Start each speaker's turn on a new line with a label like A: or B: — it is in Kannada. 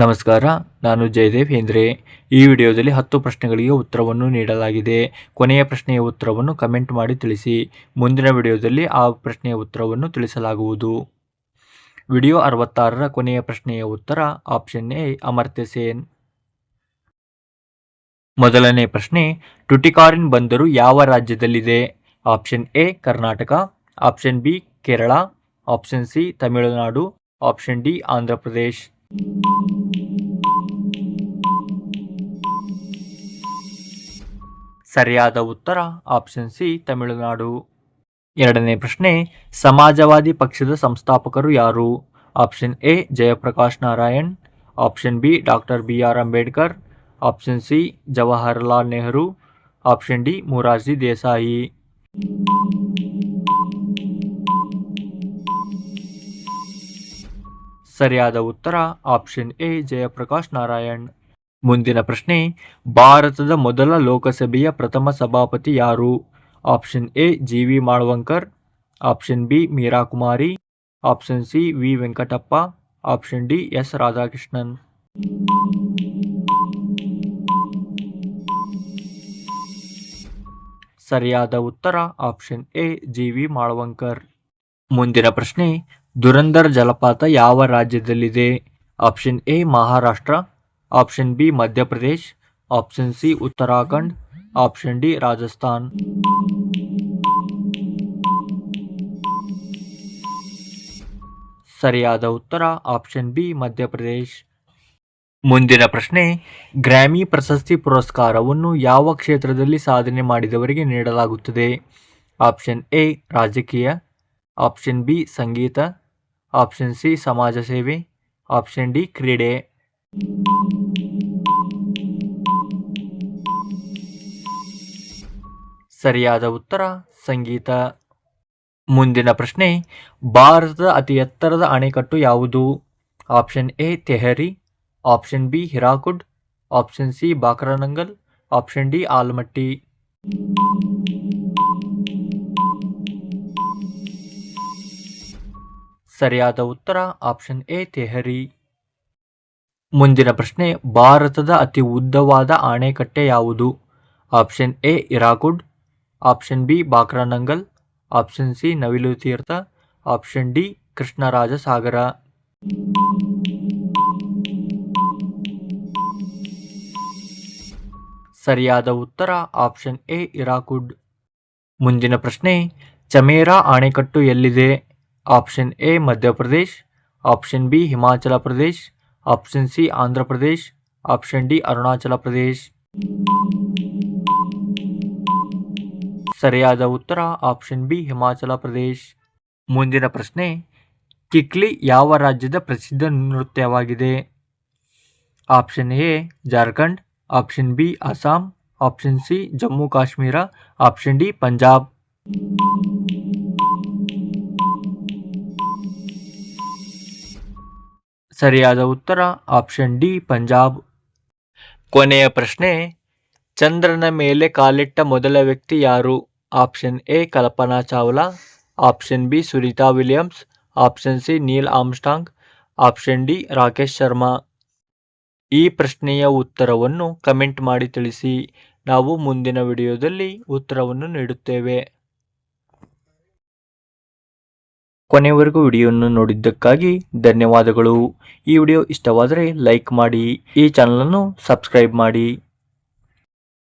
A: ನಮಸ್ಕಾರ, ನಾನು ಜಯದೇವ್ ಹೇಂದ್ರೆ. ಈ ವಿಡಿಯೋದಲ್ಲಿ 10 ಪ್ರಶ್ನೆಗಳಿಗೆ ಉತ್ತರವನ್ನು ನೀಡಲಾಗಿದೆ. ಕೊನೆಯ ಪ್ರಶ್ನೆಯ ಉತ್ತರವನ್ನು ಕಮೆಂಟ್ ಮಾಡಿ ತಿಳಿಸಿ. ಮುಂದಿನ ವಿಡಿಯೋದಲ್ಲಿ ಆ ಪ್ರಶ್ನೆಯ ಉತ್ತರವನ್ನು ತಿಳಿಸಲಾಗುವುದು. ವಿಡಿಯೋ 66ರ ಕೊನೆಯ ಪ್ರಶ್ನೆಯ ಉತ್ತರ ಆಪ್ಷನ್ ಎ ಅಮರ್ತ್ಯ ಸೇನ್. ಮೊದಲನೇ ಪ್ರಶ್ನೆ, ಟುಟಿಕಾರಿನ್ ಬಂದರು ಯಾವ ರಾಜ್ಯದಲ್ಲಿದೆ? Option A Karnataka, option B Kerala, option C Tamil Nadu, option D Andhra Pradesh. ಸರಿಯಾದ ಉತ್ತರ ಆಪ್ಷನ್ ಸಿ ತಮಿಳುನಾಡು. ಎರಡನೇ ಪ್ರಶ್ನೆ, ಸಮಾಜವಾದಿ ಪಕ್ಷದ ಸಂಸ್ಥಾಪಕರು ಯಾರು? Option A Jayaprakash Narayan, option B doctor BR Ambedkar, option C Jawaharlal Nehru, option D Morarji Desai. ಸರಿಯಾದ ಉತ್ತರ ಆಪ್ಷನ್ ಎ ಜಯಪ್ರಕಾಶ್ ನಾರಾಯಣ್. ಮುಂದಿನ ಪ್ರಶ್ನೆ, ಭಾರತದ ಮೊದಲ ಲೋಕಸಭೆಯ ಪ್ರಥಮ ಸಭಾಪತಿ ಯಾರು? Option A GV Mavalankar, option B Meera Kumari, option C V Venkatappa, option D S Radhakrishnan. ಸರಿಯಾದ ಉತ್ತರ ಆಪ್ಷನ್ ಎ GV ಮಾಳವಂಕರ್. ಮುಂದಿನ ಪ್ರಶ್ನೆ, ದುರಂದರ್ ಜಲಪಾತ ಯಾವ ರಾಜ್ಯದಲ್ಲಿದೆ? Option A Maharashtra, option B Madhya Pradesh, option C Uttarakhand, option D Rajasthan. ಸರಿಯಾದ ಉತ್ತರ ಆಪ್ಷನ್ ಬಿ ಮಧ್ಯಪ್ರದೇಶ್. ಮುಂದಿನ ಪ್ರಶ್ನೆ, ಗ್ರಾಮಿ ಪ್ರಶಸ್ತಿ ಪುರಸ್ಕಾರವನ್ನು ಯಾವ ಕ್ಷೇತ್ರದಲ್ಲಿ ಸಾಧನೆ ಮಾಡಿದವರಿಗೆ ನೀಡಲಾಗುತ್ತದೆ? ಆಪ್ಷನ್ ಎ ರಾಜಕೀಯ, ಆಪ್ಷನ್ ಬಿ ಸಂಗೀತ, ಆಪ್ಷನ್ ಸಿ ಸಮಾಜ ಸೇವೆ, ಆಪ್ಷನ್ ಡಿ ಕ್ರೀಡೆ. ಸರಿಯಾದ ಉತ್ತರ ಸಂಗೀತ. ಮುಂದಿನ ಪ್ರಶ್ನೆ, ಭಾರತದ ಅತಿ ಎತ್ತರದ ಅಣೆಕಟ್ಟು ಯಾವುದು? Option A Tehri, option B Hirakud, option C Bhakra Nangal, option D Almatti. ಸರಿಯಾದ ಉತ್ತರ ಆಪ್ಷನ್ ಎ ತೆಹರಿ. ಮುಂದಿನ ಪ್ರಶ್ನೆ, ಭಾರತದ ಅತಿ ಉದ್ದವಾದ ಅಣೆಕಟ್ಟೆ ಯಾವುದು? Option A Hirakud, option B Bhakra Nangal, option C ನವಿಲು ತೀರ್ಥ, ಆಪ್ಷನ್ ಡಿ ಕೃಷ್ಣರಾಜ ಸಾಗರ. ಸರಿಯಾದ ಉತ್ತರ ಆಪ್ಷನ್ ಎ ಹಿರಾಕುಡ್. ಮುಂದಿನ ಪ್ರಶ್ನೆ, ಚಮೇರಾ ಅಣೆಕಟ್ಟು ಎಲ್ಲಿದೆ? Option A Madhya Pradesh, option B Himachal Pradesh, option C Andhra Pradesh, option D Arunachal Pradesh. ಸರಿಯಾದ ಉತ್ತರ ಆಪ್ಷನ್ ಬಿ ಹಿಮಾಚಲ ಪ್ರದೇಶ್. ಮುಂದಿನ ಪ್ರಶ್ನೆ, ಕಿಕ್ಲಿ ಯಾವ ರಾಜ್ಯದ ಪ್ರಸಿದ್ಧ ನೃತ್ಯವಾಗಿದೆ? Option A Jharkhand, option B Assam, option C Jammu Kashmir, option D Punjab. ಸರಿಯಾದ ಉತ್ತರ ಆಪ್ಷನ್ ಡಿ ಪಂಜಾಬ್. ಕೊನೆಯ ಪ್ರಶ್ನೆ, ಚಂದ್ರನ ಮೇಲೆ ಕಾಲಿಟ್ಟ ಮೊದಲ ವ್ಯಕ್ತಿ ಯಾರು? Option A Kalpana Chawla, option B Sunita Williams, option C Neil Armstrong, option D Rakesh Sharma. ಈ ಪ್ರಶ್ನೆಯ ಉತ್ತರವನ್ನು ಕಮೆಂಟ್ ಮಾಡಿ ತಿಳಿಸಿ. ನಾವು ಮುಂದಿನ ವಿಡಿಯೋದಲ್ಲಿ ಉತ್ತರವನ್ನು ನೀಡುತ್ತೇವೆ. ಕೊನೆಯವರೆಗೂ ವಿಡಿಯೋವನ್ನು ನೋಡಿದ್ದಕ್ಕಾಗಿ ಧನ್ಯವಾದಗಳು. ಈ ವಿಡಿಯೋ ಇಷ್ಟವಾದರೆ ಲೈಕ್ ಮಾಡಿ, ಈ ಚಾನಲನ್ನು ಸಬ್ಸ್ಕ್ರೈಬ್ ಮಾಡಿ.